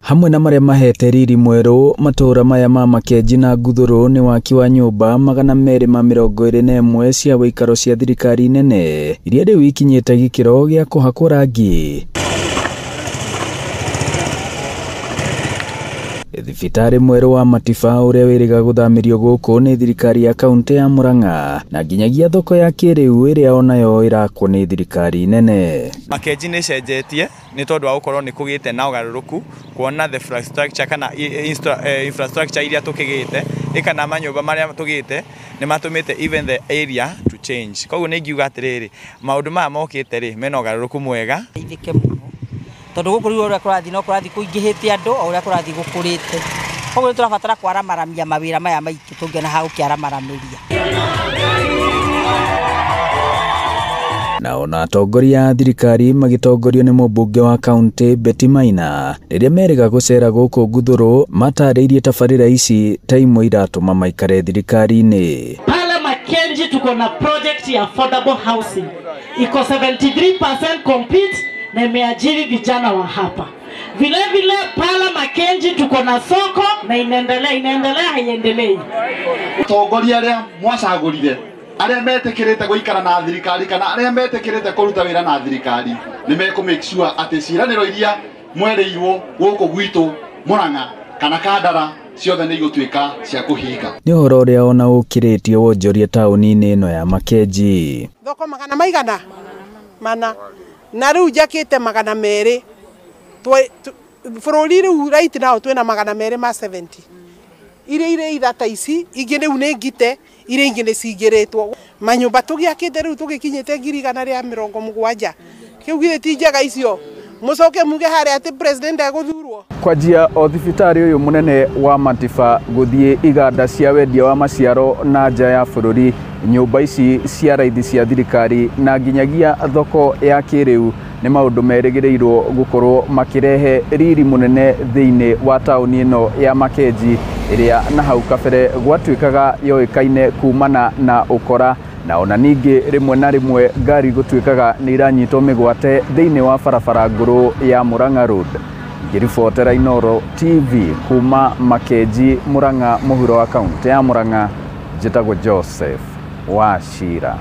Hamwe na maria mahete riri mweru matura maya ma Makenji na Guthuru ni waki wa nyumba 221 cia wikaro cia thirikari nene iria riu ikinyite gikiro gia kuhakwo rangi. Thibitari mweru wa Matiba uria wiriga guthamirio guku ni thirikari ya kaunti ya Murang'a na nginyagia thoko ya kiriu iria onayo irakwo ni thirikari nene. Makenji ni cenjetie ni tondu wa gukorwo ni kugite na ugaruruku kuona the infrastructure kana infrastructure iria tukigite ikana manyumba maria tugite ni matumite even the area to change. Koguo ni ngiuga atiriri maundu maya mokite ri mena ugaruruku mwega. Tondu gukuri uria kurathi no kurathi kuingihite andu o uria kurathi gukurite. Koguo turabatara kwaramaramia mawira maya maitu tungiona ha ukiaramaramiria. Na ona atongoria a thirikari magitongorio ni mubunge wa kaunti Betty Maina riria meriga gucera guku Guthuru matariirie tabarira ici ta imwe iratuma maikare thirikari-ini. Pale Makenji tuko na project ya affordable housing iko 73% complete na imeajiri vijana wa hapa. Vile vile pale Makenji tuko na soko na inaendelea haiendelei. Atongoria aria mwacagurire aria metekirite guikara na thirikari kana aria metekirite kuruta wira na thirikari ni meko make sure ati ciraniro iria mwereirwo guku gwitu Murang'a kana Kandara ciothe ni igutwika cia kuhinga. Ni uhoro uria ona ukiritio wonjoria tauni-ini ino ya Makenji. Thoko magana maigana mana na riu jakite 200 bururi riu right now twina 270 ire ithata ici ingi riu ni ngite ire ingi ni cingiritwo manyumba tugiakite riu tugikinyite 170 kiu gire ti njega icio mucoke muge hari ati president aguthurwo kwa njia o thibitari uyu munene wa Matiba guthie iganda cia wendia wa maciaro na nja ya bururi nyumba ici cia raithi cia thirikari na nginyagia thoko ya kiriu ni maundu merigireirwo gukorwo makirehe riri munene thiini wa tauni ino ya Makenji iria na hau kabere gwatwikaga yoikaine kumana na ukora na ona ningi rimwe na rimwe ngari gutwikaga ni iranyitwo migwate thiini wa barabara nguru ya Murang'a Road. Ngiribotera Inooro TV kuma Makenji Murang'a muhuro wa kaunti ya Murang'a, njitagwo Joseph Wachira.